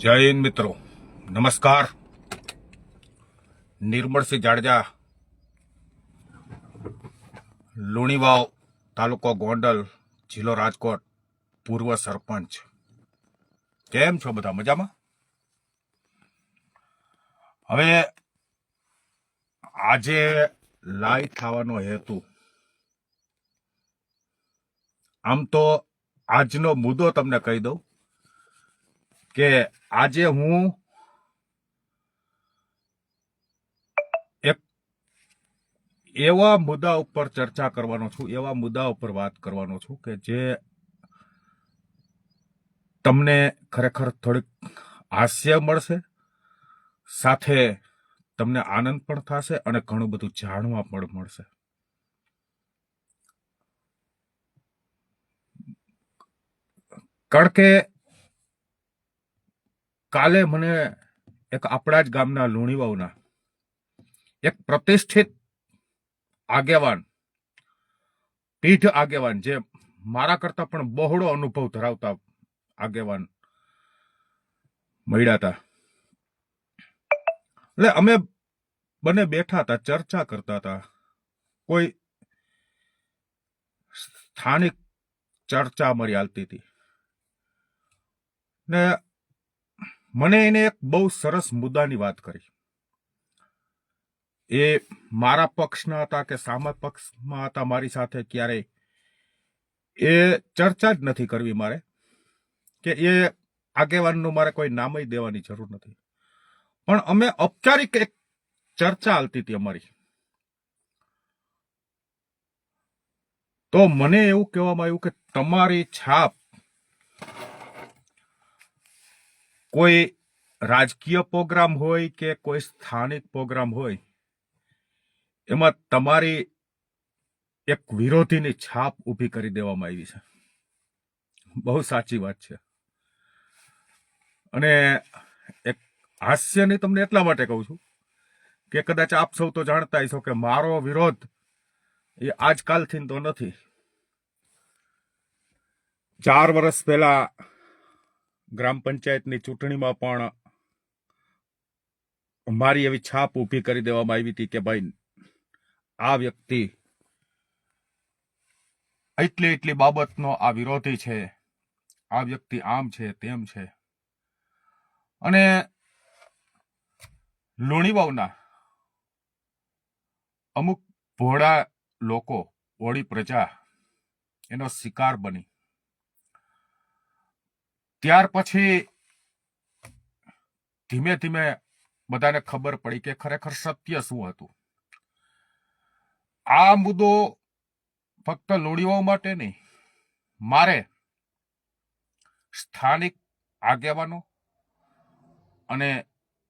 જય હિન્દ મિત્રો, નમસ્કાર. નિર્મળસિંહ જાડેજા, લુણીવાવ, તાલુકો ગોંડલ, જિલ્લો રાજકોટ, પૂર્વ સરપંચ. કેમ છો બધા? મજામાં? હવે આજે લાઈવ થવાનો હેતુ, આમ તો આજનો મુદ્દો તમને કહી દઉં કે આજે હું એક એવા મુદ્દા ઉપર ચર્ચા કરવાનો છું, એવા મુદ્દા ઉપર વાત કરવાનો છું કે જે તમને ખરેખર થોડીક હાસ્ય મળશે, સાથે તમને આનંદ પણ થશે અને ઘણું બધું જાણવા પણ મળશે. કારણ કે કાલે મને એક આપણા જ ગામના લુણીવાવના એક પ્રતિષ્ઠિત આગેવાન, પીઢ આગેવાન, જે મારા કરતા પણ બહોળો અનુભવ ધરાવતા આગેવાન મળ્યા હતા. એટલે અમે બંને બેઠા હતા, ચર્ચા કરતા હતા. કોઈ સ્થાનિક ચર્ચા અમારી હાલતી હતી ને મને એને એક બહુ સરસ મુદ્દાની વાત કરી. એ મારા પક્ષના હતા કે સામા પક્ષમાં હતા, મારી સાથે ક્યારેય એ ચર્ચા જ નથી કરવી મારે, કે એ આગેવાનનું મારે કોઈ નામ જ દેવાની જરૂર નથી. પણ અમે ઔપચારિક એક ચર્ચા હાલતી હતી અમારી. તો મને એવું કહેવામાં આવ્યું કે તમારી છાપ કોઈ રાજકીય પ્રોગ્રામ હોય કે કોઈ સ્થાનિક પ્રોગ્રામ હોય, એમાં તમારી એક વિરોધીની છાપ ઊભી કરી દેવામાં આવી છે. બહુ સાચી વાત છે. અને એક હાસ્યની તમને એટલા માટે કહું છું કે કદાચ આપ સૌ તો જાણતા હશો કે મારો વિરોધ એ આજકાલથી તો નથી. 4 વર્ષ પહેલા ગ્રામ પંચાયતની ચૂંટણીમાં પણ મારી એવી છાપ ઊભી કરી દેવામાં આવી હતી કે ભાઈ, આ વ્યક્તિ એટલી બાબતનો આ વિરોધી છે, આ વ્યક્તિ આમ છે તેમ છે. અને લુણીવાવના અમુક ભોળા લોકો, ભોળી પ્રજા એનો શિકાર બની. ત્યાર પછી ધીમે ધીમે બધાને ખબર પડી કે ખરેખર સત્ય શું હતું. આ મુદ્દો ફક્ત લુણીવાવ માટે નહીં, મારે સ્થાનિક આગેવાનો અને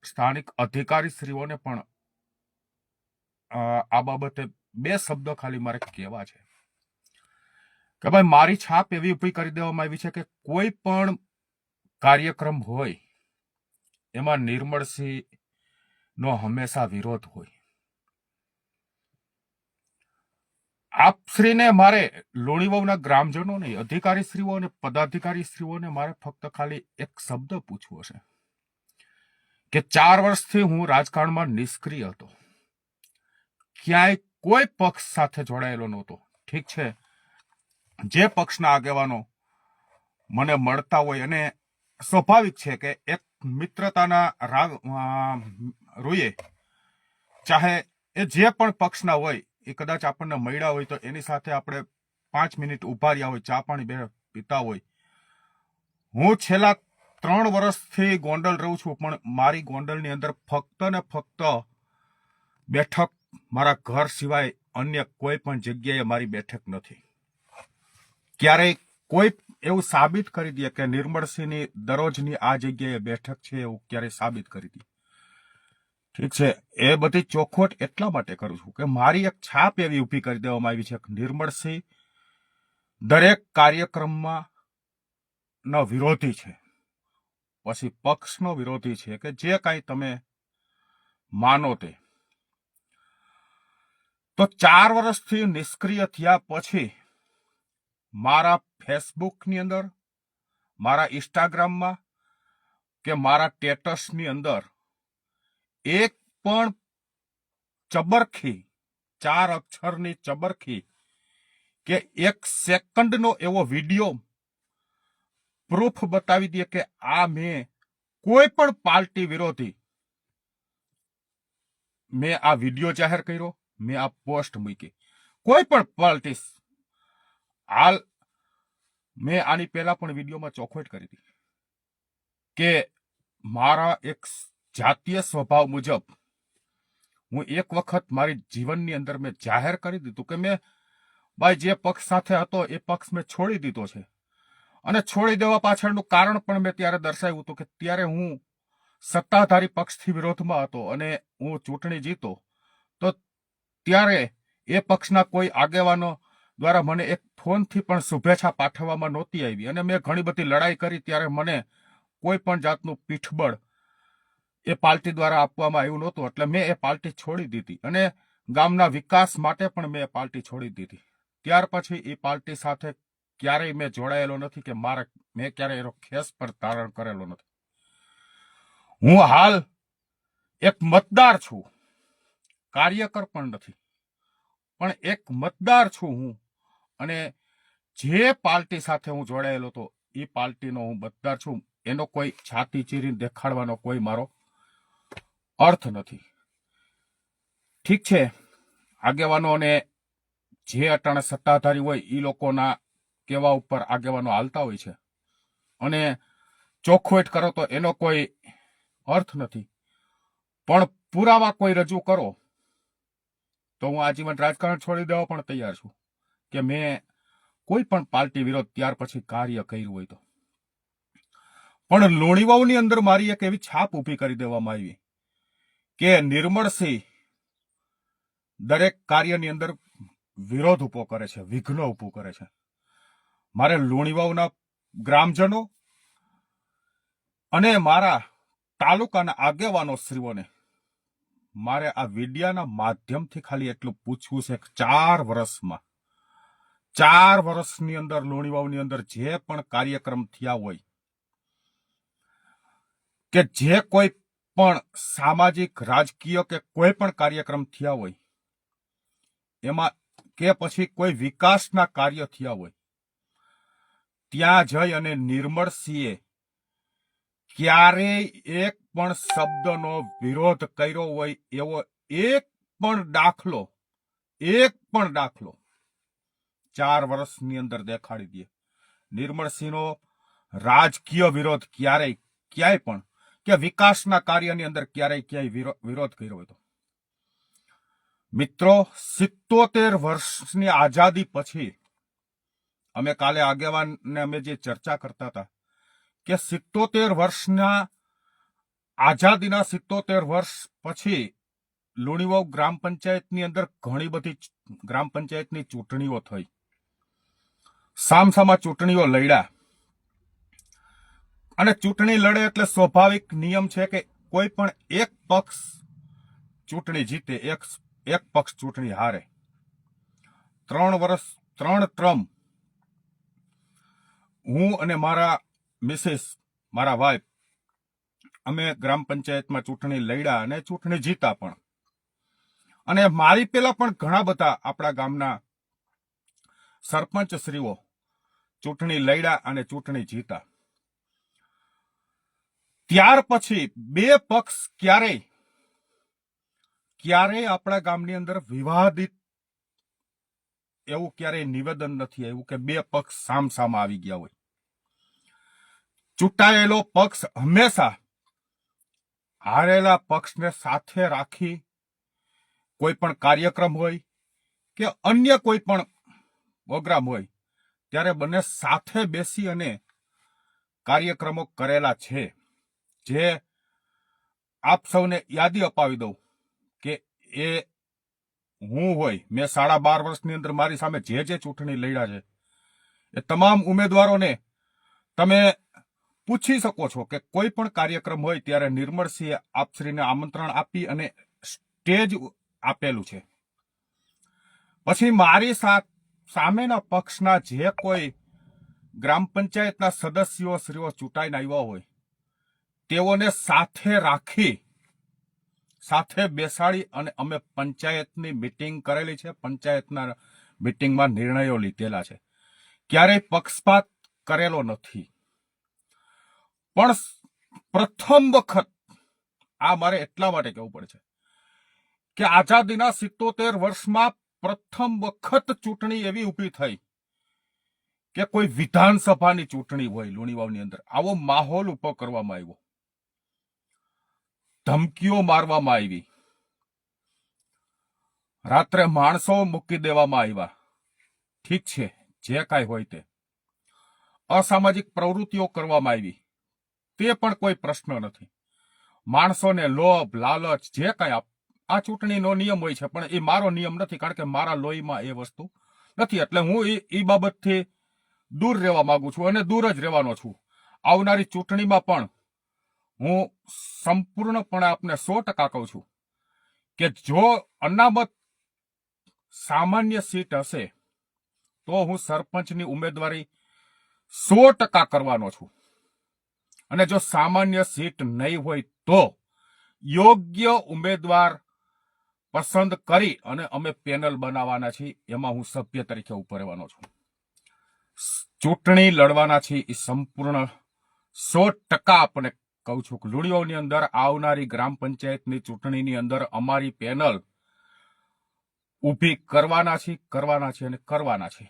સ્થાનિક અધિકારીશ્રીઓને પણ આ બાબતે 2 શબ્દો ખાલી મારે કહેવા છે કે ભાઈ, મારી છાપ એવી ઊભી કરી દેવામાં આવી છે કે કોઈ પણ કાર્યક્રમ હોય એમાં નિર્મળસિંહનો હંમેશા વિરોધ હોય. આપશ્રીને મારે લુણીવાવના ગ્રામજનોને, અધિકારીશ્રીઓ અને પદાધિકારીશ્રીઓને મારે ફક્ત ખાલી એક શબ્દ પૂછવો છે કે 4 વર્ષથી હું રાજકારણમાં નિષ્ક્રિય હતો, ક્યાંય કોઈ પક્ષ સાથે જોડાયેલો નહોતો. ઠીક છે, જે પક્ષના આગેવાનો મને મળતા હોય, અને સ્વાભાવિક છે કે એક મિત્રતાના રૂએ, ચાહે એ જે પણ પક્ષના હોય, એ કદાચ આપણને મળ્યા હોય તો એની સાથે આપણે 5 મિનિટ ઉભા રહ્યા હોય, ચા પાણી પીતા હોય. હું છેલ્લા 3 વર્ષથી ગોંડલ રહું છું, પણ મારી ગોંડલની અંદર ફક્ત ને ફક્ત બેઠક મારા ઘર સિવાય અન્ય કોઈ પણ જગ્યાએ મારી બેઠક નથી. ક્યારેય કોઈ એવું સાબિત કરી દે કે નિર્મળસિંહની દરરોજની આ જગ્યાએ બેઠક છે, એવું ક્યારેય સાબિત કરી દે. ઠીક છે, એ બધી ચોખવટ એટલા માટે કરું છું કે મારી એક છાપ એવી ઊભી કરી દેવામાં આવી છે કે નિર્મળસિંહ દરેક કાર્યક્રમમાં નો વિરોધી છે, પછી પક્ષનો વિરોધી છે, કે જે કાંઈ તમે માનો તે. તો 4 વર્ષથી નિષ્ક્રિય થયા પછી મારા ફેસબુકની અંદર, મારા ઇન્સ્ટાગ્રામમાં કે મારા સ્ટેટસની અંદર એક પણ ચબરખી 4 અક્ષરની ચબરખી કે 1 સેકન્ડનો એવો વિડીયો પ્રૂફ બતાવી દે કે આ મેં કોઈ પણ પાર્ટી વિરોધી મેં આ વિડીયો જાહેર કર્યો, મેં આ પોસ્ટ મૂકી, કોઈ પણ પાર્ટી. હાલ મેં આની પહેલા પણ વિડીયોમાં ચોખવટ કરી હતી કે મારા એક જાતીય સ્વભાવ મુજબ હું એક વખત મારી જીવનની અંદર મેં જાહેર કરી દીધું કે મેં ભાઈ જે પક્ષ સાથે હતો એ પક્ષ મેં છોડી દીધો છે. અને છોડી દેવા પાછળનું કારણ પણ મેં ત્યારે દર્શાવ્યું હતું કે ત્યારે હું સત્તાધારી પક્ષથી વિરોધમાં હતો અને હું ચૂંટણી જીતો તો ત્યારે એ પક્ષના કોઈ આગેવાનો દ્વારા મને એક ફોનથી પણ શુભેચ્છા પાઠવવામાં નહોતી આવી અને મેં ઘણી બધી લડાઈ કરી. ત્યારે મને કોઈ પણ જાતનું પીઠબળ એ પાર્ટી દ્વારા આપવામાં આવ્યું નહોતું, એટલે મેં એ પાર્ટી છોડી દીધી અને ગામના વિકાસ માટે પણ મેં એ પાર્ટી છોડી દીધી. ત્યાર પછી એ પાર્ટી સાથે ક્યારેય મેં જોડાયેલો નથી કે મેં ક્યારેય એનો ખેસ પર ધારણ કરેલો નથી. હું હાલ એક મતદાર છું, કાર્યકર પણ નથી, પણ એક મતદાર છું હું. અને જે પાર્ટી સાથે હું જોડાયેલો હતો એ પાર્ટીનો હું મતદાર છું. એનો કોઈ છાતી ચીરીને દેખાડવાનો કોઈ મારો અર્થ નથી. ઠીક છે, આગેવાનો અને જે અટાણે સત્તાધારી હોય એ લોકોના કેવા ઉપર આગેવાનો હાલતા હોય છે અને ચોખવટ કરો તો એનો કોઈ અર્થ નથી. પણ પુરાવા કોઈ રજૂ કરો તો હું આજીવન રાજકારણ છોડી દેવા પણ તૈયાર છું કે મેં કોઈ પણ પાર્ટી વિરોધ ત્યાર પછી કાર્ય કર્યું હોય તો. પણ લુણીવાવની અંદર મારી એક એવી છાપ ઊભી કરી દેવામાં આવી કે નિર્મળસિંહ દરેક કાર્યની અંદર વિરોધ ઉભો કરે છે, વિઘ્ન ઉભું કરે છે. મારે લુણીવાવના ગ્રામજનો અને મારા તાલુકાના આગેવાનો શ્રીઓને મારે આ વિડિયાના માધ્યમથી ખાલી એટલું પૂછવું છે કે 4 વર્ષની અંદર લુણીવાવની અંદર જે પણ કાર્યક્રમ થયા હોય કે જે કોઈ પણ સામાજિક રાજકીય કે કોઈ પણ કાર્યક્રમ થયા હોય એમાં કે પછી કોઈ વિકાસના કાર્ય થયા હોય ત્યાં જઈ અને નિર્મળસિંહે ક્યારેય એક પણ શબ્દનો વિરોધ કર્યો હોય એવો એક પણ દાખલો 4 વર્ષની અંદર દેખાડી દે. નિર્મળસિંહનો રાજકીય વિરોધ ક્યાંય પણ કે વિકાસના કાર્યની અંદર ક્યાંય વિરોધ કર્યો હોય તો. મિત્રો, 77 વર્ષની આઝાદી પછી અમે કાલે આગેવાનને અમે જે ચર્ચા કરતા હતા કે 77 વર્ષના આઝાદીના 77 વર્ષ પછી લુણીવાવ ગ્રામ પંચાયતની અંદર ઘણી બધી ગ્રામ પંચાયતની ચૂંટણીઓ થઈ, સામસામા ચૂંટણીઓ લડ્યા. અને ચૂંટણી લડે એટલે સ્વાભાવિક નિયમ છે કે કોઈ પણ એક પક્ષ ચૂંટણી જીતે, એક પક્ષ ચૂંટણી હારે. 3 ટર્મ હું અને મારા મિસિસ, મારા વાઇફ, અમે ગ્રામ પંચાયતમાં ચૂંટણી લડ્યા અને ચૂંટણી જીતા પણ. અને મારી પેલા પણ ઘણા બધા આપણા ગામના સરપંચ શ્રીઓ ચૂંટણી લડ્યા અને ચૂંટણી જીતા. ત્યાર પછી બે પક્ષ ક્યારેય આપણા ગામની અંદર વિવાદિત એવું ક્યારેય નિવેદન નથી આવ્યું કે બે પક્ષ સામસામા આવી ગયા હોય. ચૂંટાયેલો પક્ષ હંમેશા હારેલા પક્ષને સાથે રાખી કોઈ પણ કાર્યક્રમ હોય કે અન્ય કોઈ પણ પ્રોગ્રામ હોય ત્યારે બંને સાથે બેસી અને કાર્યક્રમો કરેલા છે. જે આપ સૌને યાદી અપાવી દઉં કે એ હું હોય, મેં 12.5 વર્ષની અંદર મારી સામે જે ચૂંટણી લડ્યા છે એ તમામ ઉમેદવારોને તમે પૂછી શકો છો કે કોઈ પણ કાર્યક્રમ હોય ત્યારે નિર્મળસિંહે આપશ્રીને આમંત્રણ આપી અને સ્ટેજ આપેલું છે. પછી મારી સામેના પક્ષના જે કોઈ ગ્રામ પંચાયતના સદસ્યો શ્રીઓ ચૂંટાઈને આવ્યા હોય તેઓને સાથે રાખી, સાથે બેસાડી અને અમે પંચાયતની મીટિંગ કરેલી છે, પંચાયતના મીટિંગમાં નિર્ણયો લીધેલા છે. ક્યારેય પક્ષપાત કરેલો નથી. પણ પ્રથમ વખત આ મારે એટલા માટે કહેવું પડે છે કે આઝાદીના 77 વર્ષમાં પ્રથમ વખત ચૂંટણી એવી ઊભી થઈ કે કોઈ વિધાનસભાની ચૂંટણી હોય લુણીવાવની અંદર, આવો માહોલ ઉભો કરવામાં આવ્યો, ધમકીઓ મારવામાં આવી, રાત્રે માણસો મૂકી દેવામાં આવ્યા. ઠીક છે, જે કાંઈ હોય તે, અસામાજિક પ્રવૃત્તિઓ કરવામાં આવી, તે પણ કોઈ પ્રશ્ન નથી. માણસોને લોભ, લાલચ, જે કાંઈ આ ચૂંટણીનો નિયમ હોય છે, પણ એ મારો નિયમ નથી, કારણ કે મારા લોહીમાં એ વસ્તુ નથી. એટલે હું એ બાબતથી દૂર રહેવા માંગુ છું અને દૂર જ રહેવાનો છું. આવનારી ચૂંટણીમાં પણ હું સંપૂર્ણપણે આપને 100% કહું છું કે જો અનામત સામાન્ય સીટ હશે તો હું સરપંચની ઉમેદવારી 100% કરવાનો છું. અને જો સામાન્ય સીટ નહીં હોય તો યોગ્ય ઉમેદવાર પસંદ કરી અને અમે પેનલ બનાવવાના છીએ, એમાં હું સભ્ય તરીકે ઉભો રહેવાનો છું. ચૂંટણી લડવાના છીએ એ સંપૂર્ણ 100% આપણે કહું છું કે લુણીવાવની અંદર આવનારી ગ્રામ પંચાયતની ચૂંટણીની અંદર અમારી પેનલ ઊભી કરવાના છે અને કરવાના છે,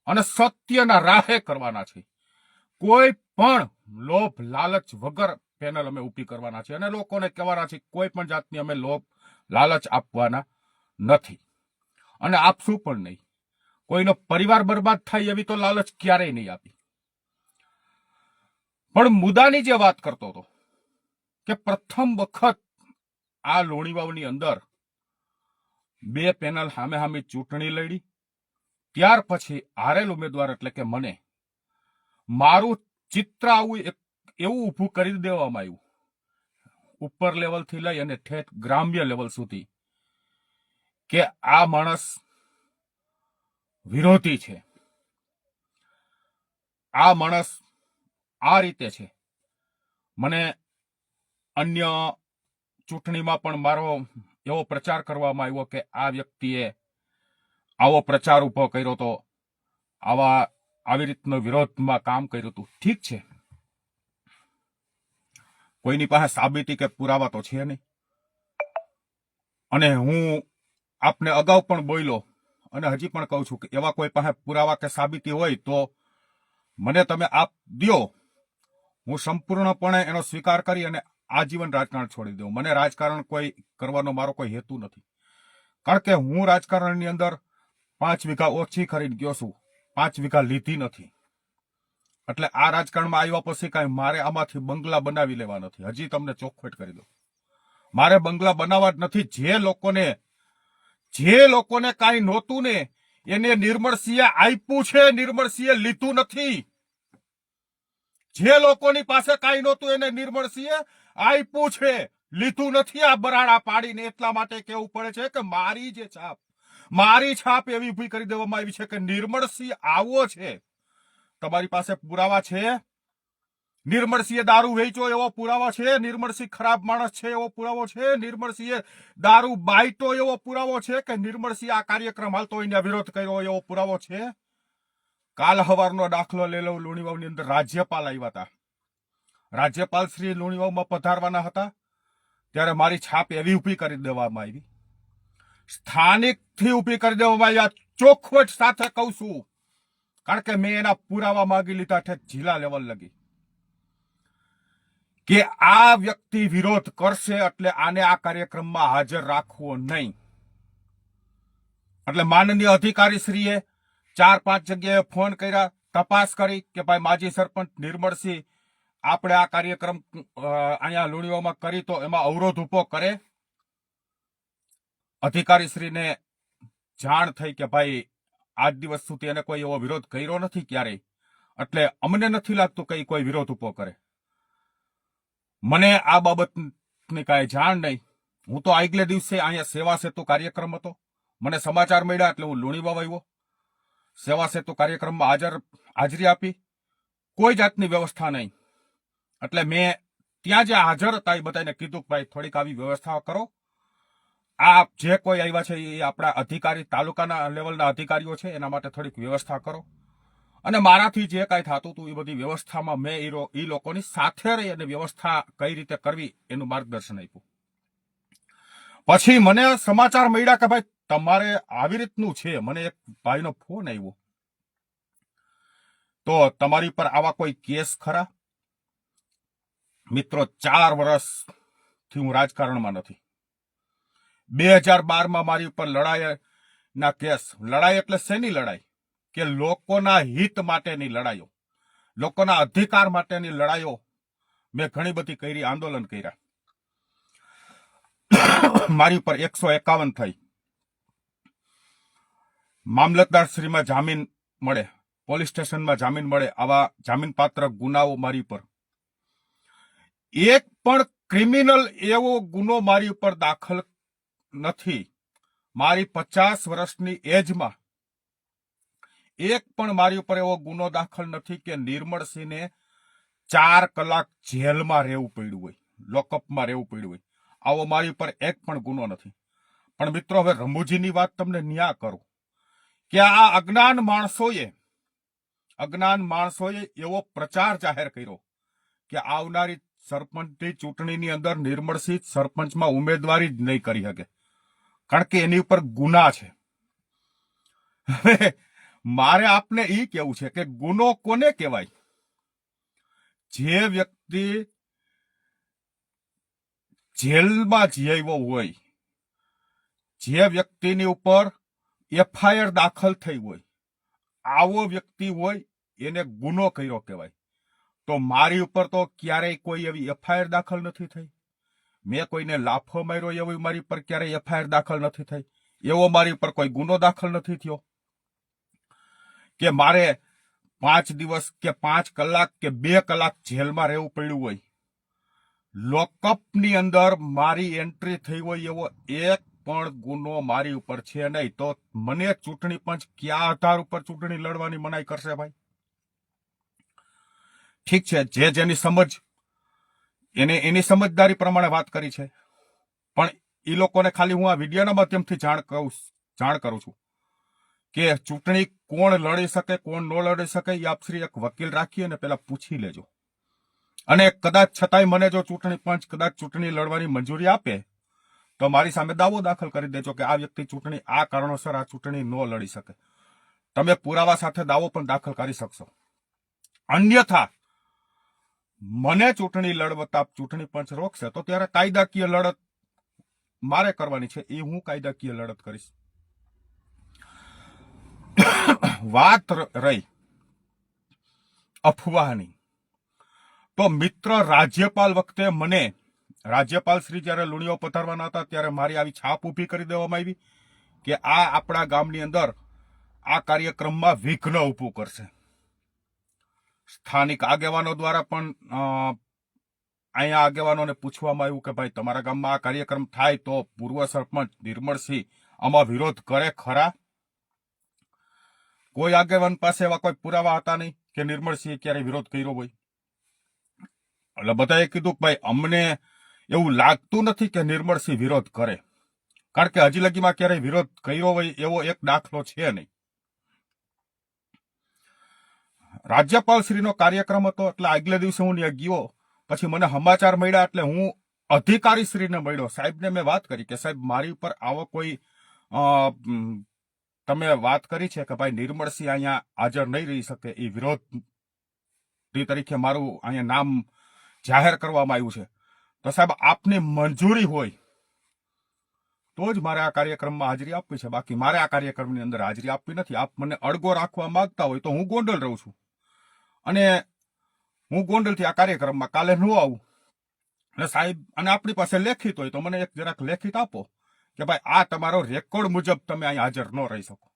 અને સત્યના રાહે કરવાના છે. કોઈ પણ લોભ લાલચ વગર પેનલ અમે ઊભી કરવાના છે અને લોકોને કહેવાના છે કોઈ પણ જાતની અમે લોભ લાલચ આપવાના નથી અને આપશું પણ નહીં. કોઈનો પરિવાર બરબાદ થાય એવી તો લાલચ ક્યારેય નહીં આપી. પણ મુદ્દાની જે વાત કરતો હતો કે પ્રથમ વખત આ લુણીવાવની અંદર 2 પેનલ સામે સામે ચૂંટણી લડી, ત્યાર પછી હારેલ ઉમેદવાર એટલે કે મને મારું ચિત્ર આવું એવું ઊભું કરી દેવામાં આવ્યું, ઉપર લેવલથી લઈ અને ઠેઠ ગ્રામ્ય લેવલ સુધી, કે આ માણસ વિરોધી છે, આ માણસ આ રીતે છે. મને અન્ય ચૂંટણીમાં પણ મારો એવો પ્રચાર કરવામાં આવ્યો કે આ વ્યક્તિએ આવો પ્રચાર ઉભો કર્યો તો, આવી રીતનો વિરોધમાં કામ કર્યું હતું. ઠીક છે, કોઈની પાસે સાબિતી કે પુરાવા તો છે નહીં. અને હું આપને અગાઉ પણ બોલ્યો અને હજી પણ કહું છું કે એવા કોઈ પાસે પુરાવા કે સાબિતી હોય તો મને તમે આપ દો, હું સંપૂર્ણપણે એનો સ્વીકાર કરી અને આજીવન રાજકારણ છોડી દઉં. મને રાજકારણ કોઈ કરવાનો મારો કોઈ હેતુ નથી, કારણ કે હું રાજકારણની અંદર 5 વીઘા ઓછી કરીને ગયો છું, 5 વીઘા લીધી નથી. એટલે આ રાજકારણમાં આવ્યા પછી કાંઈ મારે આમાંથી બંગલા બનાવી લેવા નથી. હજી તમને ચોખવટ કરી દઉં, મારે બંગલા બનાવવા જ નથી. જે લોકોને કાંઈ નહોતું ને એને નિર્મળસિંહે આપ્યું છે, નિર્મળસિંહે લીધું નથી. જે લોકોની પાસે કાંઈ નહોતું એને નિર્મળસિંહે આપ્યું છે, લીધું નથી. આ બરાડા પાડીને એટલા માટે કેવું પડે છે કે મારી છાપ એવી ઊભી કરી દેવામાં આવી છે કે નિર્મળસિંહ આવો છે. તમારી પાસે પુરાવા છે? નિર્મળસિંહે દારૂ વેચ્યો એવો પુરાવો છે? નિર્મળસિંહ ખરાબ માણસ છે એવો પુરાવો છે? નિર્મળસિંહે દારૂ બાઈટો એવો પુરાવો છે? કે નિર્મળસિંહ આ કાર્યક્રમ હાલતો હોય વિરોધ કર્યો એવો પુરાવો છે? કાલ સવારનો દાખલો લઈ લઉં. લુણીવાવની અંદર રાજ્યપાલ આવ્યા હતા. રાજ્યપાલ શ્રી લુણીવાવમાં પધારવાના હતા ત્યારે મારી છાપ એવી ઊભી કરી દેવામાં આવી, સ્થાનિકથી ઊભી કરી દેવામાં આવી. ચોખવટ સાથે કહું છું, કારણ કે મેં એના પુરાવા માંગી લીધા છે જિલ્લા લેવલ લગી, કે આ વ્યક્તિ વિરોધ કરશે એટલે આને આ કાર્યક્રમમાં હાજર રાખવો નહીં. એટલે માનનીય અધિકારી શ્રીએ 4-5 જગ્યાએ ફોન કર્યા, તપાસ કરી કે ભાઈ માજી સરપંચ નિર્મળસિંહ આપણે આ કાર્યક્રમ અહીંયા લુણીવાવમાં કરી તો એમાં અવરોધ ઉભો કરે. અધિકારી શ્રીને જાણ થઈ કે ભાઈ આજ દિવસ સુધી એને કોઈ એવો વિરોધ કર્યો નથી ક્યારેય, એટલે અમને નથી લાગતું કે કોઈ વિરોધ ઉભો કરે. મને આ બાબતની કાંઈ જાણ નહીં. હું તો આગલે દિવસે અહીંયા સેવા સેતુ કાર્યક્રમ હતો, મને સમાચાર મળ્યા એટલે હું લુણીવાવ આવ્યો. સેવા સેતુ કાર્યક્રમમાં હાજરી આપી, કોઈ જાતની વ્યવસ્થા નહીં. એટલે મેં ત્યાં જે હાજર હતા એ બધાને કીધું કે ભાઈ થોડીક આવી વ્યવસ્થા કરો. આ જે કોઈ આવ્યા છે એ આપણા અધિકારી, તાલુકાના લેવલના અધિકારીઓ છે, એના માટે થોડીક વ્યવસ્થા કરો. અને મારાથી જે કાંઈ થતું હતું એ બધી વ્યવસ્થામાં મેં એ લોકોની સાથે રહી અને વ્યવસ્થા કઈ રીતે કરવી એનું માર્ગદર્શન આપ્યું. પછી મને સમાચાર મળ્યા કે ભાઈ તમારે આવી રીતનું છે. મને એક ભાઈનો ફોન આવ્યો, તો તમારી પર આવા કોઈ કેસ ખરા? મિત્રો, 4 વર્ષથી હું રાજકારણમાં નથી. 2012માં મારી ઉપર લડાઈના કેસ. લડાઈ એટલે શેની લડાઈ? કે લોકોના હિત માટેની લડાઈઓ, લોકોના અધિકાર માટેની લડાઈઓ મેં ઘણી બધી કરી, આંદોલન કર્યા. મારી ઉપર 151 થઈ. મામલતદાર શ્રીમાં જામીન મળે, પોલીસ સ્ટેશનમાં જામીન મળે. આવા જામીન પાત્ર ગુનાઓ મારી પર. એક પણ ક્રિમિનલ એવો ગુનો મારી ઉપર દાખલ નથી. મારી 50 વર્ષની એજમાં એક પણ મારી ઉપર એવો ગુનો દાખલ નથી કે નિર્મળસિંહને 4 કલાક જેલમાં રહેવું પડ્યું હોય, લોકઅપમાં રહેવું પડ્યું હોય. આવો મારી ઉપર એક પણ ગુનો નથી. પણ મિત્રો, હવે રમૂજીની વાત તમને ન્યા કરું કે આ અજ્ઞાન માણસોએ એવો પ્રચાર જાહેર કર્યો કે આવનારી સરપંચની ચૂંટણીની અંદર નિર્મળસિંહ સરપંચમાં ઉમેદવારી જ નહીં કરી શકે, કારણ કે એની ઉપર ગુના છે. હવે મારે આપને એ કેવું છે કે ગુનો કોને કહેવાય? જે વ્યક્તિ જેલમાં જીવ્યો હોય, જે વ્યક્તિની ઉપર FIR દાખલ થઈ હોય, આવો વ્યક્તિ હોય એને ગુનો કર્યો કહેવાય. તો મારી ઉપર તો ક્યારેય કોઈ એવી FIR દાખલ નથી થઈ. મેં કોઈને લાફો માર્યો એવી મારી પર ક્યારેય FIR દાખલ નથી થઈ. એવો મારી પર કોઈ ગુનો દાખલ નથી થયો કે મારે 5 દિવસ કે 5 કલાક કે 2 કલાક જેલમાં રહેવું પડ્યું હોય. લોકઅપની અંદર મારી એન્ટ્રી થઈ હોય એવો એક પણ ગુનો મારી ઉપર છે નહીં. તો મને ચૂંટણી પંચ કયા આધાર ઉપર ચૂંટણી લડવાની મનાઈ કરશે ભાઈ? ઠીક છે, જે જેની સમજ, એની સમજદારી પ્રમાણે વાત કરી છે. પણ એ લોકોને ખાલી હું આ વિડીયોના માધ્યમથી જાણ કરું છું કે ચૂંટણી કોણ લડી શકે, કોણ ન લડી શકે, એ આપશ્રી એક વકીલ રાખી અને પેલા પૂછી લેજો. અને કદાચ છતાંય મને જો ચૂંટણી પંચ કદાચ ચૂંટણી લડવાની મંજૂરી આપે તો મારી સામે દાવો દાખલ કરી દેજો કે આ વ્યક્તિ ચૂંટણી આ કારણોસર આ ચૂંટણી ન લડી શકે. તમે પુરાવા સાથે દાવો પણ દાખલ કરી શકશો. અન્યથા મને ચૂંટણી લડવતા ચૂંટણી પંચ રોકશે તો ત્યારે કાયદાકીય લડત મારે કરવાની છે. એ હું કાયદાકીય લડત કરીશ. વાત રહી અફવાહની, તો મિત્ર, રાજ્યપાલ વખતે મને રાજ્યપાલ શ્રી જયારે લુણીઓ પધારવાના હતા ત્યારે મારી આવી છાપ ઊભી કરી દેવામાં આવી કે આ આપણા ગામની અંદર આ કાર્યક્રમમાં વિઘ્ન ઊભું કરશે. સ્થાનિક આગેવાનો દ્વારા પણ અહીંયા આગેવાનોને પૂછવામાં આવ્યું કે ભાઈ તમારા ગામમાં આ કાર્યક્રમ થાય તો પૂર્વ સરપંચ નિર્મળસિંહ આમાં વિરોધ કરે ખરા? કોઈ આગેવાન પાસે એવા કોઈ પુરાવા હતા નહીં કે નિર્મળસિંહે ક્યારેય વિરોધ કર્યો હોય. એટલે બધાએ કીધું કે ભાઈ અમને એવું લાગતું નથી કે નિર્મળસિંહ વિરોધ કરે, કારણ કે હજી લગીમાં ક્યારેય વિરોધ કર્યો હોય એવો એક દાખલો છે નહીં. રાજ્યપાલ શ્રીનો કાર્યક્રમ હતો એટલે આગલે દિવસે હું ત્યાં ગયો. પછી મને સમાચાર મળ્યા એટલે હું અધિકારી શ્રીને મળ્યો. સાહેબને મેં વાત કરી કે સાહેબ મારી ઉપર આવો કોઈ તમે વાત કરી છે કે ભાઈ નિર્મળસિંહ અહીંયા હાજર નહીં રહી શકે, એ વિરોધ તરીકે મારું અહીંયા નામ જાહેર કરવામાં આવ્યું છે. તો સાહેબ આપની મંજૂરી હોય તો જ મારે આ કાર્યક્રમમાં હાજરી આપવી છે, બાકી મારે આ કાર્યક્રમની અંદર હાજરી આપવી નથી. આપ મને અડગો રાખવા માંગતા હોય તો હું ગોંડલ રહું છું અને હું ગોંડલથી આ કાર્યક્રમમાં કાલે ન આવું. અને સાહેબ, અને આપણી પાસે લેખિત હોય તો મને એક જરાક લેખિત આપો કે ભાઈ આ તમારો રેકોર્ડ મુજબ તમે અહીં હાજર ન રહી શકો.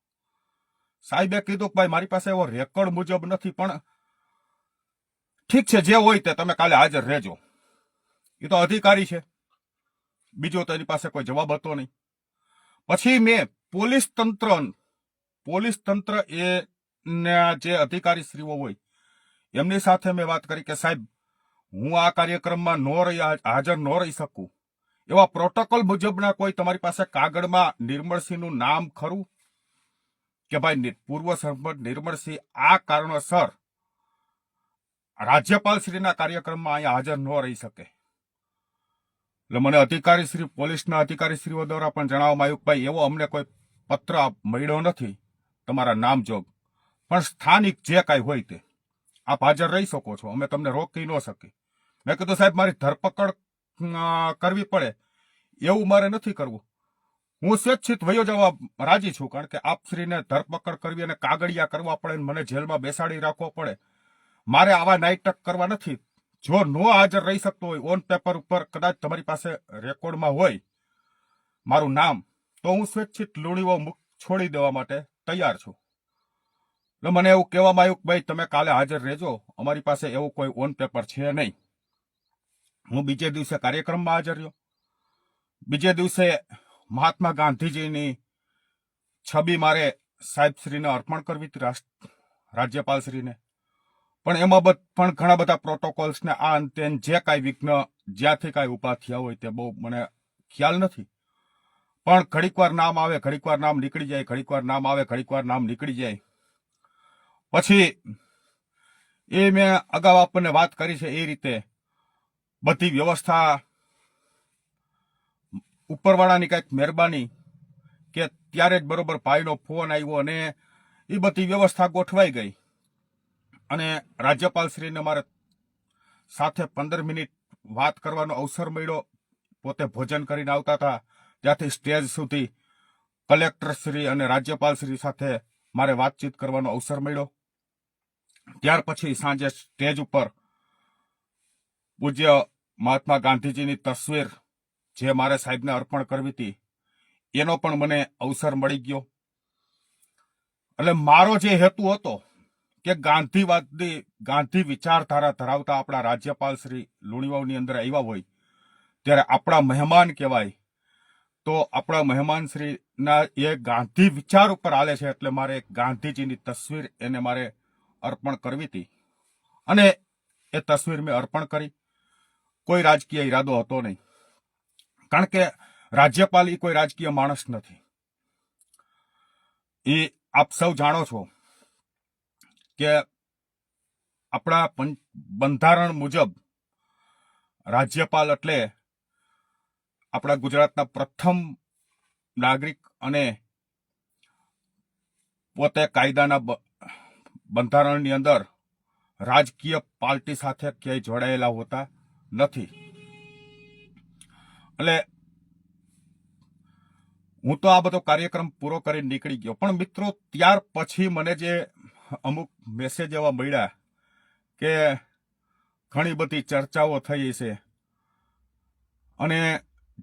સાહેબે કીધું કે ભાઈ મારી પાસે એવો રેકોર્ડ મુજબ નથી, પણ ઠીક છે, જે હોય તે તમે કાલે હાજર રહેજો. એ તો અધિકારી છે, બીજો તો એની પાસે કોઈ જવાબ હતો નહીં. પછી મેં પોલીસ તંત્ર એ જે અધિકારી શ્રીઓ હોય એમની સાથે મેં વાત કરી કે સાહેબ હું આ કાર્યક્રમમાં હાજર ન રહી શકું એવા પ્રોટોકોલ મુજબના કોઈ તમારી પાસે કાગળમાં નિર્મળસિંહનું નામ ખરું કે ભાઈ પૂર્વ સરપંચ નિર્મળસિંહ આ કારણોસર રાજ્યપાલશ્રીના કાર્યક્રમમાં અહીંયા હાજર ન રહી શકે? એટલે મને અધિકારીશ્રી પોલીસના અધિકારીશ્રીઓ દ્વારા પણ જણાવવામાં આવ્યું કે ભાઈ એવો અમને કોઈ પત્ર મળ્યો નથી તમારા નામ જોગ, પણ સ્થાનિક જે કાંઈ હોય તે આપ હાજર રહી શકો છો, અમે તમને રોકી ન શકી. મેં કીધું સાહેબ મારી ધરપકડ કરવી પડે એવું મારે નથી કરવું, હું સ્વેચ્છિત વયો જવા રાજી છું, કારણ કે આપશ્રીને ધરપકડ કરવી અને કાગળિયા કરવા પડે, મને જેલમાં બેસાડી રાખવો પડે, મારે આવા નાટક કરવા નથી. જો નો હાજર રહી શકતો હોય, ઓન પેપર ઉપર કદાચ તમારી પાસે રેકોર્ડમાં હોય મારું નામ, તો હું સ્વેચ્છિત લુણીઓ છોડી દેવા માટે તૈયાર છું. એટલે મને એવું કહેવામાં આવ્યું કે ભાઈ તમે કાલે હાજર રહેજો, અમારી પાસે એવું કોઈ ઓન પેપર છે નહીં. હું બીજે દિવસે કાર્યક્રમમાં હાજર રહ્યો. બીજે દિવસે મહાત્મા ગાંધીજીની છબી મારે સાહેબશ્રીને અર્પણ કરવી હતી, રાજ્યપાલશ્રીને. પણ એમાં પણ ઘણા બધા પ્રોટોકોલ્સ ને આ અંતે જે કાંઈ વિઘ્ન જ્યાંથી કાંઈ ઉભા થયા હોય તે બહુ મને ખ્યાલ નથી. પણ ઘડીક વાર નામ આવે, ઘડીક વાર નામ નીકળી જાય, ઘડીક વાર નામ આવે, ઘડીક વાર નામ નીકળી જાય. પછી એ મેં અગાઉ આપણને વાત કરી છે એ રીતે બધી વ્યવસ્થા ઉપરવાળાની કંઈક મહેરબાની કે ત્યારે જ બરોબર ભાઈનો ફોન આવ્યો અને એ બધી વ્યવસ્થા ગોઠવાઈ ગઈ. અને રાજ્યપાલશ્રીને મારે સાથે 15 મિનિટ વાત કરવાનો અવસર મળ્યો. પોતે ભોજન કરીને આવતા હતા ત્યાંથી સ્ટેજ સુધી કલેક્ટરશ્રી અને રાજ્યપાલશ્રી સાથે મારે વાતચીત કરવાનો અવસર મળ્યો. ત્યાર પછી સાંજે સ્ટેજ ઉપર પૂજ્ય મહાત્મા ગાંધીજીની તસવીર જે મારે સાહેબને અર્પણ કરવી હતી એનો પણ મને અવસર મળી ગયો. એટલે મારો જે હેતુ હતો કે ગાંધી વિચારધારા ધરાવતા આપણા રાજ્યપાલ શ્રી લુણીવાવની અંદર આવ્યા હોય ત્યારે આપણા મહેમાન કહેવાય, તો આપણા મહેમાન શ્રીના એ ગાંધી વિચાર ઉપર હાલે છે, એટલે મારે ગાંધીજીની તસવીર એને મારે અર્પણ કરવી હતી. અને એ તસવીર મેં અર્પણ કરી. કોઈ રાજકીય ઈરાદો હતો નહીં, કારણ કે રાજ્યપાલ એ કોઈ રાજકીય માણસ નથી. એ આપ સૌ જાણો છો કે આપણા બંધારણ મુજબ રાજ્યપાલ એટલે આપણા ગુજરાતના પ્રથમ નાગરિક અને પોતે કાયદાના બંધારણની અંદર રાજકીય પાર્ટી સાથે ક્યાંય જોડાયેલા હોતા નથી. એટલે હું તો આ બધો કાર્યક્રમ પૂરો કરીને નીકળી ગયો. પણ મિત્રો ત્યાર પછી મને જે અમુક મેસેજ એવા મળ્યા કે ઘણી બધી ચર્ચાઓ થઈ છે અને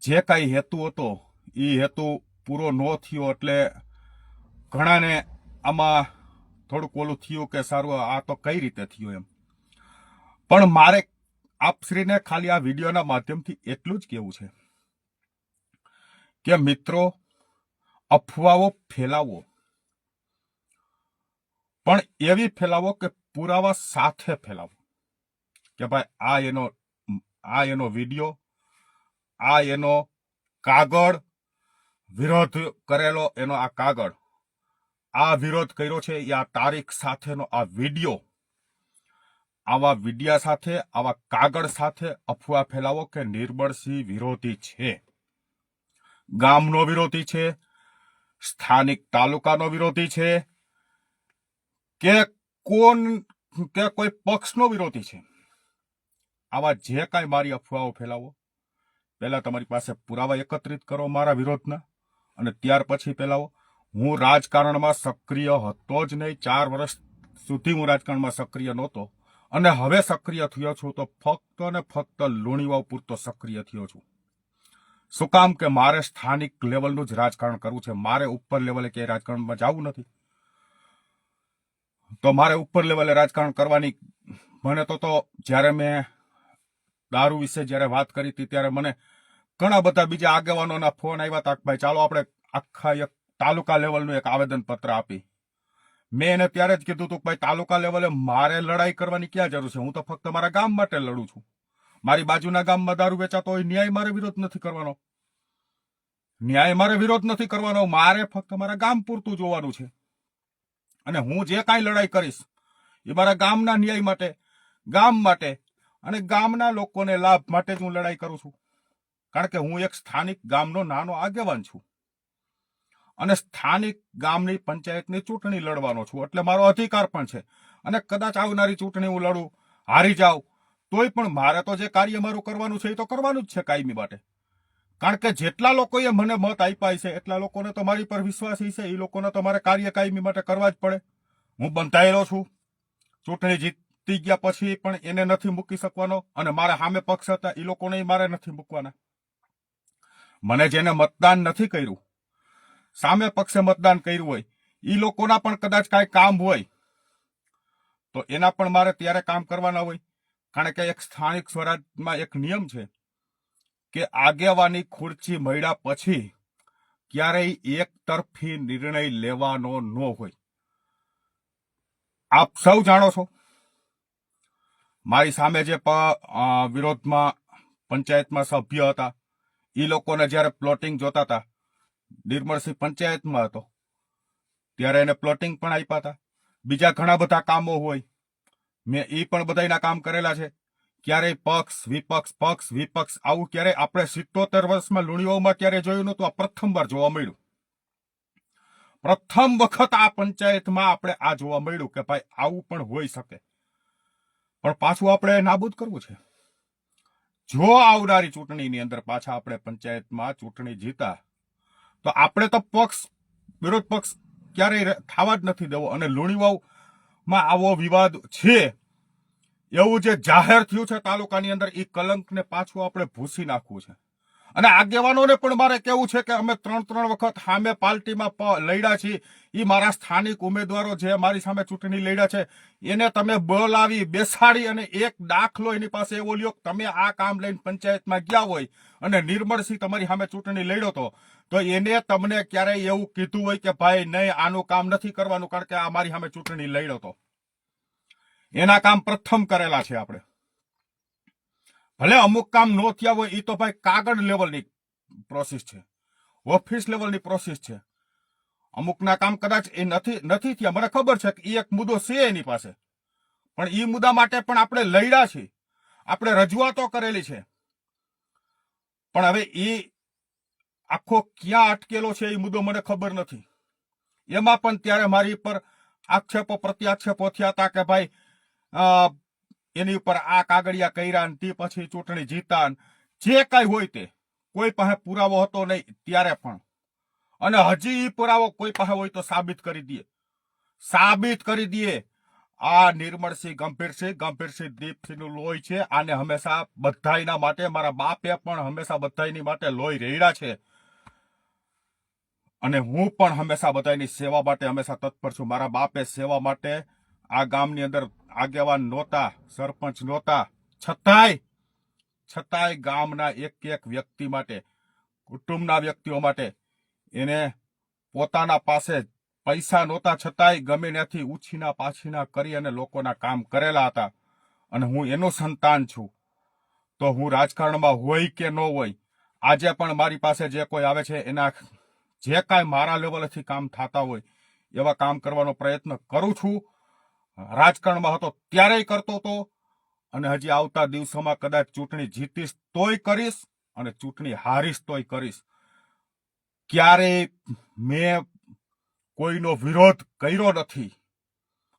જે કાંઈ હેતુ હતો એ હેતુ પૂરો ન થયો, એટલે ઘણાને આમાં થોડુંક ઓલું થયું કે સારું આ તો કઈ રીતે થયું એમ. પણ મારે આપશ્રીને ખાલી આ વિડીયોના માધ્યમથી એટલું જ કહેવું છે કે મિત્રો અફવાઓ ફેલાવો, પણ એવી ફેલાવો કે પુરાવા સાથે ફેલાવો કે ભાઈ આ એનો વિડીયો, આ એનો કાગળ, વિરોધ કરેલો એનો આ કાગળ, આ વિરોધ કર્યો છે એ આ તારીખ સાથેનો આ વિડીયો, આવા વિડિયા સાથે, આવા કાગળ સાથે અફવા ફેલાવો કે નિર્મળસિંહ વિરોધી છે, ગામનો વિરોધી છે, સ્થાનિક તાલુકાનો વિરોધી છે, કે કોઈ પક્ષનો વિરોધી છે. આવા જે કાંઈ મારી અફવાઓ ફેલાવો, પહેલા તમારી પાસે પુરાવા એકત્રિત કરો મારા વિરોધના, અને ત્યાર પછી ફેલાવો. હું રાજકારણમાં સક્રિય હતો જ નહીં. 4 વર્ષ સુધી હું રાજકારણમાં સક્રિય નહોતો, અને હવે સક્રિય થયો છું તો ફક્ત ને ફક્ત લુણીવાવ પૂરતો સક્રિય થયો છું. શું કામ કે મારે સ્થાનિક લેવલનું જ રાજકારણ કરવું છે. મારે ઉપર લેવલે ક્યાંય રાજકારણમાં જવું નથી. તો મારે ઉપર લેવલે રાજકારણ કરવાની મને તો જ્યારે મેં દારૂ વિશે જ્યારે વાત કરી હતી ત્યારે મને ઘણા બધા બીજા આગેવાનોના ફોન આવ્યા હતા કે ભાઈ ચાલો આપણે આખા એક તાલુકા લેવલનું એક આવેદન પત્ર આપી. મેં એને ત્યારે જ કીધું હતું કે ભાઈ તાલુકા લેવલે મારે લડાઈ કરવાની ક્યાં જરૂર છે, હું તો ફક્ત મારા ગામ માટે લડું છું. મારી બાજુના ગામમાં દારૂ વેચાતો હોય, ન્યાય મારે વિરોધ નથી કરવાનો. ન્યાય મારે વિરોધ નથી કરવાનો. મારે ફક્ત મારા ગામ પૂરતું જોવાનું છે. અને હું જે કાંઈ લડાઈ કરીશ એ મારા ગામના ન્યાય માટે, ગામ માટે અને ગામના લોકોને લાભ માટે જ હું લડાઈ કરું છું. કારણ કે હું એક સ્થાનિક ગામનો નાનો આગેવાન છું અને સ્થાનિક ગામની પંચાયતની ચૂંટણી લડવાનો છું. એટલે મારો અધિકાર પણ છે. અને કદાચ આવનારી ચૂંટણી હું લડું, હારી જાઉં તોય પણ મારે તો જે કાર્ય મારું કરવાનું છે એ તો કરવાનું જ છે કાયમી માટે. કારણ કે જેટલા લોકોએ મને મત આપ્યા છે એટલા લોકોને તો મારી પર વિશ્વાસ છે. એ લોકોને તો મારે કાર્ય કાયમી માટે કરવા જ પડે. હું બંધાયેલો છું. ચૂંટણી જીતી ગયા પછી પણ એને નથી મૂકી શકવાનો અને મારા સામે પક્ષ હતા એ લોકોને મારે નથી મૂકવાના. મને જેને મતદાન નથી કર્યું, સામે પક્ષે મતદાન કર્યું હોય, એ લોકોના પણ કદાચ કાંઈ કામ હોય તો એના પણ મારે ત્યારે કામ કરવાના હોય. કારણ કે એક સ્થાનિક સ્વરાજમાં એક નિયમ છે કે આગેવાની ખુરશી મળ્યા પછી ક્યારેય એક તરફી નિર્ણય લેવાનો ન હોય. આપ સૌ જાણો છો, મારી સામે જે વિરોધમાં પંચાયતમાં સભ્ય હતા એ લોકોને જ્યારે પ્લોટિંગ જોતા હતા, નિર્મળસિંહ પંચાયતમાં હતો ત્યારે એને પ્લોટિંગ પણ આપ્યા હતા. બીજા ઘણા બધા કામો હોય, મેં એ પણ બધાના કામ કરેલા છે. ક્યારેય પક્ષ વિપક્ષ આવું ક્યારેય આપણે 77 વર્ષમાં લુણીવાવમાં ક્યારે જોયું નહોતું. આ પ્રથમવાર જોવા મળ્યું. પ્રથમ વખત આ પંચાયતમાં આપણે આ જોવા મળ્યું કે ભાઈ આવું પણ હોઈ શકે. પણ પાછું આપણે નાબૂદ કરવું છે. જો આવનારી ચૂંટણીની અંદર પાછા આપણે પંચાયતમાં ચૂંટણી જીતા તો આપણે તો વિરોધ પક્ષ ક્યારેય થવા જ નથી દેવો. અને લુણીવાવમાં આવો વિવાદ છે એવું જે જાહેર થયું છે તાલુકાની અંદર, એ કલંકને પાછું આપણે ભૂસી નાખવું છે. અને આગેવાનોને પણ મારે કેવું છે કે અમે 3 વખત સામે પાર્ટીમાં લડ્યા છીએ. એ મારા સ્થાનિક ઉમેદવારો જે મારી સામે ચૂંટણી લડ્યા છે એને તમે બોલાવી બેસાડી અને એક દાખલો એની પાસે એવો લ્યો કે તમે આ કામ લઈને પંચાયતમાં ગયા હોય અને નિર્મળસિંહ તમારી સામે ચૂંટણી લડ્યો તો એને તમને ક્યારેય એવું કીધું હોય કે ભાઈ નહીં આનું કામ નથી કરવાનું કારણ કે આ મારી સામે ચૂંટણી લડ્યો તો. એના કામ પ્રથમ કરેલા છે આપણે. ભલે અમુક કામ ન થયા હોય એ તો ભાઈ કાગળ લેવલની પ્રોસેસ છે, ઓફિસ લેવલની પ્રોસેસ છે. અમુકના કામ કદાચ એ નથી થયા, મને ખબર છે કે એ એક મુદ્દો છે એની પાસે, પણ એ મુદ્દા માટે પણ આપણે લડ્યા છીએ, આપણે રજૂઆતો કરેલી છે. પણ હવે એ આખો ક્યાં અટકેલો છે એ મુદ્દો મને ખબર નથી. એમાં પણ ત્યારે મારી પર આક્ષેપો પ્રત્યાક્ષેપો થયા હતા કે ભાઈ એની ઉપર આ કાગળિયા કર્યા તે પછી ચૂંટણી જીતા, જે કઈ હોય તે. કોઈ પાસે પુરાવો હતો નહીં ત્યારે પણ, અને હજી પુરાવો કોઈ પાસે હોય તો સાબિત કરી દઈએ. આ નિર્મળસિંહ ગંભીરસિંહ દીપસિંહનું લોહી છે. આને હંમેશા બધાયના માટે, મારા બાપે પણ હંમેશા બધાયની માટે લોહી રેડ્યા છે અને હું પણ હંમેશા બધાયની સેવા માટે હંમેશા તત્પર છું. મારા બાપે સેવા માટે આ ગામની અંદર આગેવાન નહોતા, સરપંચ નહોતા, છતાંય ગામના એક વ્યક્તિ માટે, કુટુંબના વ્યક્તિઓ માટે એને પોતાના પાસે પૈસા નહોતા છતાંય ગમે ત્યાંથી ઉછીના પાછીના કરી અને લોકોના કામ કરેલા હતા. અને હું એનું સંતાન છું. તો હું રાજકારણમાં હોય કે ન હોય, આજે પણ મારી પાસે જે કોઈ આવે છે એના જે કાંઈ મારા લેવલથી કામ થતા હોય એવા કામ કરવાનો પ્રયત્ન કરું છું. રાજકારણમાં હતો ત્યારેય કરતો હતો અને હજી આવતા દિવસોમાં કદાચ ચૂંટણી જીતીશ તોય કરીશ અને ચૂંટણી હારીશ તોય કરીશ. ક્યારેય મેં કોઈનો વિરોધ કર્યો નથી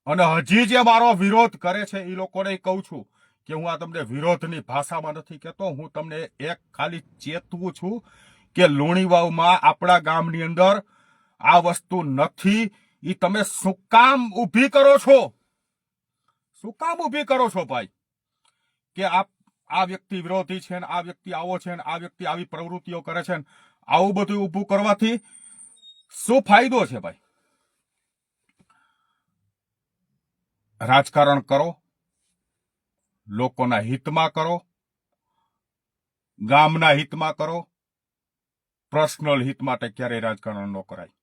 અને હજી જે મારો વિરોધ કરે છે એ લોકોને કહું છું કે હું આ તમને વિરોધની ભાષામાં નથી કહેતો. હું તમને એક ખાલી ચેતવું છું કે લુણીવાવમાં આપણા ગામની અંદર આ વસ્તુ નથી. એ તમે શું કામ ઊભી કરો છો? શું કામ ઊભી કરો છો ભાઈ? કે આ વ્યક્તિ વિરોધી છે, આ વ્યક્તિ આવો છે, આ વ્યક્તિ આવી પ્રવૃત્તિઓ કરે છે. આવું બધું ઊભું કરવાથી શું ફાયદો છે ભાઈ? રાજકારણ કરો, લોકોના હિતમાં કરો, ગામના હિતમાં કરો. પર્સનલ હિત માટે ક્યારેય રાજકારણ ન કરાય.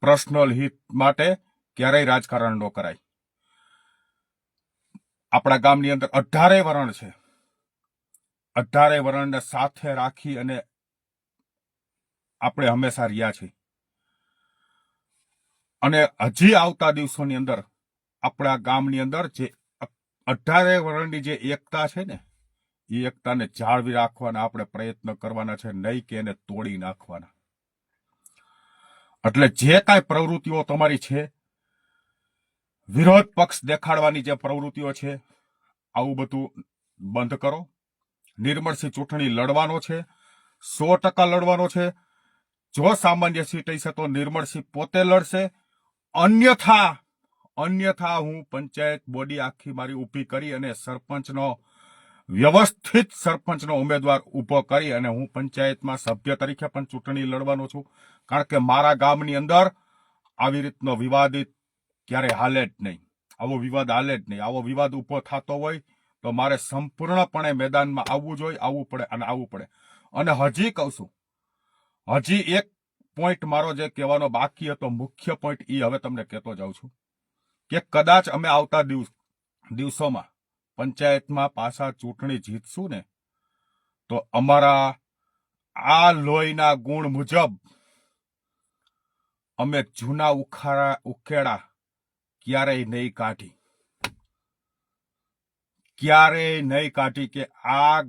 પર્સનલ હિત માટે ક્યારેય રાજકારણ ન કરાય. આપણા ગામની અંદર 18 વરણ છે. 18 વરણને સાથે રાખી અને આપણે હંમેશા રહ્યા છીએ. અને હજી આવતા દિવસોની અંદર આપણા ગામની અંદર જે 18 વરણની જે એકતા છે ને, એ એકતાને જાળવી રાખવાના આપણે પ્રયત્ન કરવાના છે, નહીં કે એને તોડી નાખવાના. એટલે જે કાંઈ પ્રવૃત્તિઓ તમારી છે, વિરોધ પક્ષ દેખાડવાની જે પ્રવૃત્તિઓ છે, આવું બધું બંધ કરો. નિર્મળસિંહ ચૂંટણી લડવાનો છે, 100% લડવાનો છે. જો સામાન્ય સીટ હશે તો નિર્મળસિંહ પોતે લડશે. અન્યથા હું પંચાયત બોડી આખી મારી ઊભી કરી અને વ્યવસ્થિત સરપંચનો ઉમેદવાર ઊભો કરી અને હું પંચાયતમાં સભ્ય તરીકે પણ ચૂંટણી લડવાનો છું. કારણ કે મારા ગામની અંદર આવી રીતનો વિવાદિત ક્યારે હાલે જ નહીં. આવો વિવાદ હાલે જ નહીં. આવો વિવાદ ઊભો થતો હોય તો મારે સંપૂર્ણપણે મેદાનમાં આવવું જોઈએ, આવવું પડે. અને હજી કહું છું, હજી એક પોઈન્ટ મારો જે કહેવાનો બાકી હતો, મુખ્ય પોઈન્ટ, એ હવે તમને કહેતો જાઉં છું કે કદાચ અમે આવતા દિવસોમાં પંચાયતમાં પાછા ચૂંટણી જીતશું ને, તો અમારા આ લોહીના ગુણ મુજબ અમે જૂના ઉખેડા ક્યારેય નહીં કાઢી કે આ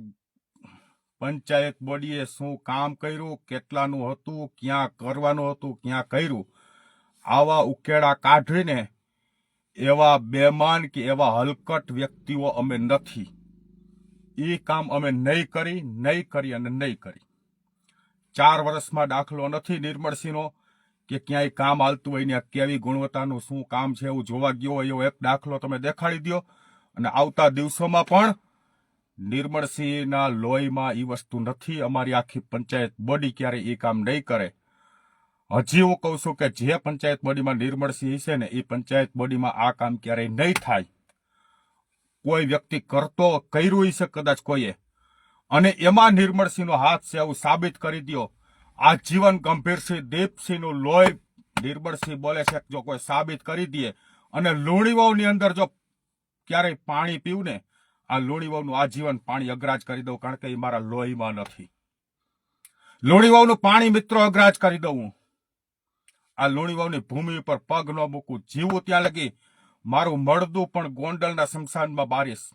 પંચાયત બોડીએ શું કામ કર્યું, કેટલાનું હતું, ક્યાં કરવાનું હતું, ક્યાં કર્યું. આવા ઉકેડા કાઢીને એવા બેમાન કે એવા હલકટ વ્યક્તિઓ અમે નથી. એ કામ અમે નહીં કરી. 4 વર્ષમાં દાખલો નથી નિર્મળસિંહનો કે ક્યાંય કામ હાલતું હોય ને કેવી ગુણવત્તાનું શું કામ છે એવું જોવા ગયો હોય એવો એક દાખલો તમે દેખાડી દો. અને આવતા દિવસોમાં પણ નિર્મળસિંહના લોહીમાં એ વસ્તુ નથી. અમારી આખી પંચાયત બોડી ક્યારેય એ કામ નહીં કરે. હજી હું કહું છું કે જે પંચાયત બોડીમાં નિર્મળસિંહ છે ને, એ પંચાયત બોડીમાં આ કામ ક્યારેય નહીં થાય. કોઈ વ્યક્તિ કર્યું હશે કદાચ કોઈએ, અને એમાં નિર્મળસિંહનો હાથ છે એવું સાબિત કરી દો. આ જીવન ગંભીરસિંહ દીપસિંહનું લોહી નિર્મળસિંહ બોલે છે, જો કોઈ સાબિત કરી દે. અને લુણીવાવની અંદર જો ક્યારેય પાણી પીવું ને, આ લુણીવાવનું આજીવન પાણી અગ્રાજ કરી દઉં, કારણ કે એ મારા લોહીમાં નથી. લુણીવાવનું પાણી મિત્રો અગ્રાજ કરી દઉં. આ લુણીવાવની ભૂમિ ઉપર પગ ન મૂકું. જીવું ત્યાં લગી મારું મળદું પણ ગોંડલના સ્મશાનમાં બારીશ.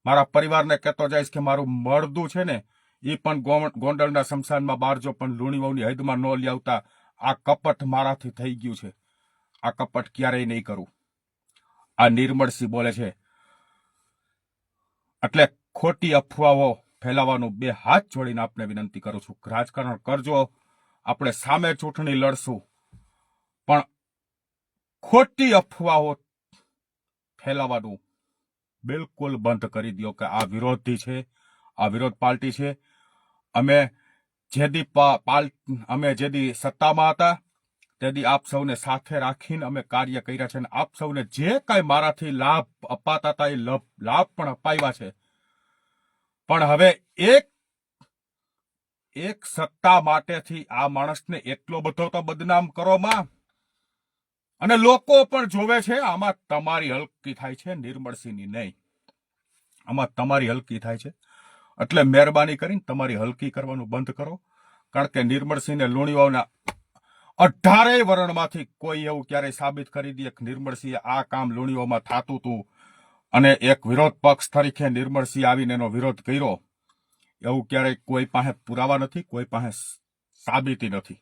મારા પરિવારને કહેતો જઈશ કે મારું મળદું છે ને, એ પણ ગોંડલના સ્મશાનમાં બારજો, પણ લુણીવાવની હદમાં ન લાવતા. આ કપટ મારાથી થઈ ગયું છે. આ કપટ ક્યારેય નહીં કરું. આ નિર્મળસિંહ બોલે છે. એટલે ખોટી અફવાઓ ફેલાવાનું 2 હાથ જોડીને આપને વિનંતી કરું છું. રાજકારણ કરજો, આપણે સામે ચૂંટણી લડશું, પણ ખોટી અફવાઓ ફેલાવાનું બિલકુલ બંધ કરી દો કે આ વિરોધી છે, આ વિરોધ પાર્ટી છે. અમે જેદી સત્તામાં હતા તેથી આપ સૌને સાથે રાખીને અમે કાર્ય કર્યા છે, અને આપ સૌને જે કાંઈ મારાથી લાભ અપાતા હતા એ લાભ પણ અપાવ્યા છે. પણ હવે એક સત્તા માટેથી આ માણસને એટલો બધો તો બદનામ કરોમાં, અને લોકો પણ જોવે છે. આમાં તમારી હલકી થાય છે, નિર્મળસિંહની નહીં. આમાં તમારી હલકી થાય છે. એટલે મહેરબાની કરીને તમારી હલકી કરવાનું બંધ કરો. કારણ કે નિર્મળસિંહને લુણીવાવના 18 વરણમાંથી કોઈ એવું ક્યારેય સાબિત કરી દે કે નિર્મળસિંહે આ કામ લુણીવાવમાં થતું હતું, અને એક વિરોધ પક્ષ તરીકે નિર્મળસિંહ આવીને એનો વિરોધ કર્યો, એવું ક્યારેય કોઈ પાસે પુરાવા નથી, કોઈ પાસે સાબિતી નથી.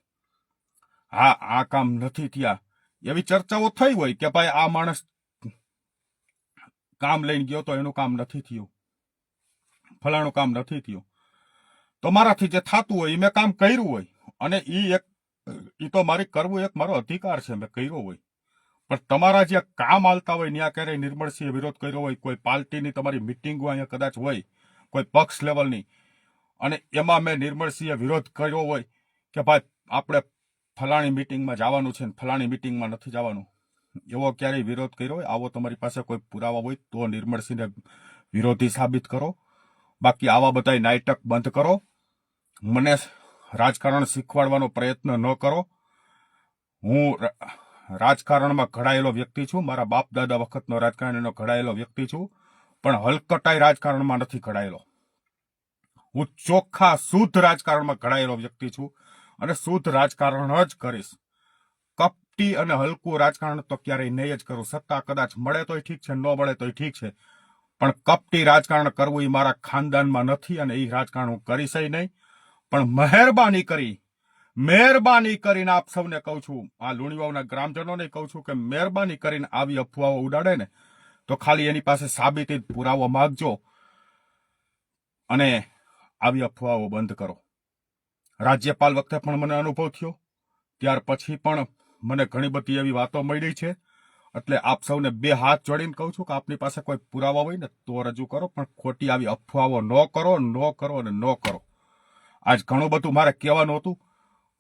હા, આ કામ નથી થયા એવી ચર્ચાઓ થઈ હોય કે ભાઈ આ માણસ કામ લઈને ગયો તો એનું કામ નથી થયું, ફલાણું કામ નથી થયું. તો મારાથી જે થતું હોય એ મેં કામ કર્યું હોય, અને એ તો મારે કરવું એક મારો અધિકાર છે, મેં કર્યો હોય. પણ તમારા જે કામ હાલતા હોય ત્યાં ક્યારેય નિર્મળસિંહે વિરોધ કર્યો હોય, કોઈ પાર્ટીની તમારી મિટિંગો અહીંયા કદાચ હોય, કોઈ પક્ષ લેવલની, અને એમાં મેં નિર્મળસિંહે વિરોધ કર્યો હોય કે ભાઈ આપણે ફલાણી મિટિંગમાં જવાનું છે, ફલાણી મિટિંગમાં નથી જવાનું, એવો ક્યારેય વિરોધ કર્યો હોય, આવો તમારી પાસે કોઈ પુરાવા હોય તો નિર્મળસિંહને વિરોધી સાબિત કરો. બાકી આવા બધા નાટક બંધ કરો. મને રાજકારણ શીખવાડવાનો પ્રયત્ન ન કરો. હું રાજકારણમાં ઘડાયેલો વ્યક્તિ છું, મારા બાપ દાદા વખતનો રાજકારણીનો ઘડાયેલો વ્યક્તિ છું, પણ હલકટાઈ રાજકારણમાં નથી ઘડાયેલો. હું ચોખ્ખા શુદ્ધ રાજકારણમાં ઘડાયેલો વ્યક્તિ છું અને શુદ્ધ રાજકારણ જ કરીશ. કપટી અને હલકું રાજકારણ તો ક્યારેય નહીં જ કરું. સત્તા કદાચ મળે તોય ઠીક છે, ન મળે તોય ઠીક છે, પણ કપટી રાજકારણ કરવું એ મારા ખાનદાનમાં નથી અને એ રાજકારણ હું કરીશ નહીં. પણ મહેરબાની કરીને આપ સૌને કહું છું, આ લુણીવાવના ગ્રામજનોને કહું છું કે મહેરબાની કરીને આવી અફવાઓ ઉડાડે ને તો ખાલી એની પાસે સાબિતી પુરાવો માંગજો અને આવી અફવાઓ બંધ કરો. રાજ્યપાલ વખતે પણ મને અનુભવ થયો, ત્યાર પછી પણ મને ઘણી બધી એવી વાતો મળી છે. એટલે આપ સૌને બે હાથ જોડીને કહું છું કે આપની પાસે કોઈ પુરાવા હોય ને તો રજૂ કરો, પણ ખોટી આવી અફવાઓ ન કરો અને ન કરો. આજ ઘણું બધું મારે કહેવાનું હતું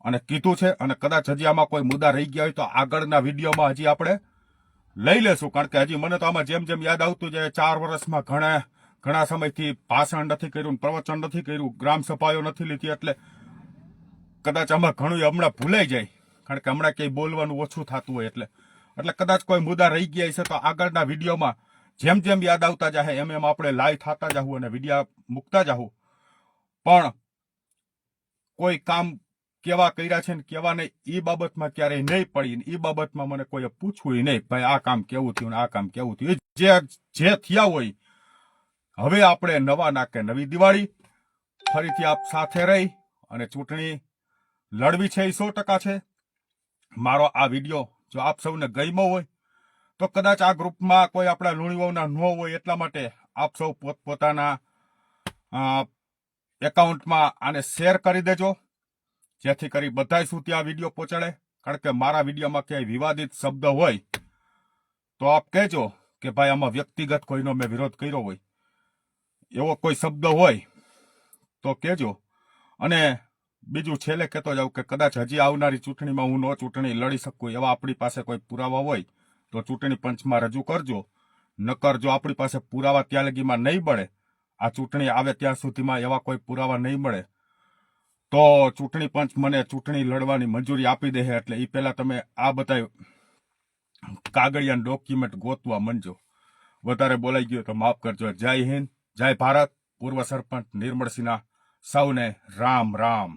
અને કીધું છે, અને કદાચ હજી આમાં કોઈ મુદ્દા રહી ગયા હોય તો આગળના વિડીયોમાં હજી આપણે લઈ લેશું. કારણ કે હજી મને તો આમાં જેમ જેમ યાદ આવતું જાય, 4 વર્ષમાં ઘણા સમયથી ભાષણ નથી કર્યું, પ્રવચન નથી કર્યું, ગ્રામ સભાઓ નથી લીધી, એટલે કદાચ આમાં ઘણું હમણાં ભૂલાઈ જાય. કારણ કે હમણાં ક્યાંય બોલવાનું ઓછું થતું હોય એટલે કદાચ કોઈ મુદ્દા રહી ગયા છે તો આગળના વિડીયોમાં જેમ જેમ યાદ આવતા જાય એમ આપણે લાઈવ થતા જાહું અને વિડીયો મૂકતા જાહું. પણ કોઈ કામ કેવા કર્યા છે ને કેવા નહીં એ બાબતમાં ક્યારેય નહીં પડી, એ બાબતમાં મને કોઈએ પૂછવું નહીં, ભાઈ આ કામ કેવું થયું ને આ કામ કેવું થયું. જે થયા હોય, હવે આપણે નવા નાકે નવી દિવાળી ફરીથી આપ સાથે રહી અને ચૂંટણી લડવી છે એ 100% છે. મારો આ વિડીયો જો આપ સૌને ગમ્યો હોય તો કદાચ આ ગ્રુપમાં કોઈ આપણા લુણીવાવના ન હોય, એટલા માટે આપ સૌ પોતપોતાના એકાઉન્ટમાં આને શેર કરી દેજો, જેથી કરી બધા સુધી આ વિડીયો પહોંચાડે. કારણ કે મારા વિડીયોમાં ક્યાંય વિવાદિત શબ્દ હોય તો આપ કહેજો કે ભાઈ આમાં વ્યક્તિગત કોઈનો મેં વિરોધ કર્યો હોય, એવો કોઈ શબ્દ હોય તો કહેજો. અને બીજું છેલ્લે કહેતો જાઉં કે કદાચ હજી આવનારી ચૂંટણીમાં હું ચૂંટણી લડી શકું એવા આપણી પાસે કોઈ પુરાવા હોય તો ચૂંટણી પંચમાં રજૂ કરજો. નકર જો આપણી પાસે પુરાવા ત્યાં લગીમાં નહીં મળે, આ ચૂંટણી આવે ત્યાં સુધીમાં એવા કોઈ પુરાવા નહીં મળે, તો ચૂંટણી પંચ મને ચૂંટણી લડવાની મંજૂરી આપી દે. એટલે એ પહેલા તમે આ બધા કાગળિયા ડોક્યુમેન્ટ ગોતવા માંડજો. વધારે બોલાઈ ગયો તો માફ કરજો. જય હિન્દ, જય ભારત. પૂર્વ સરપંચ નિર્મળસિંહના સૌને રામ રામ.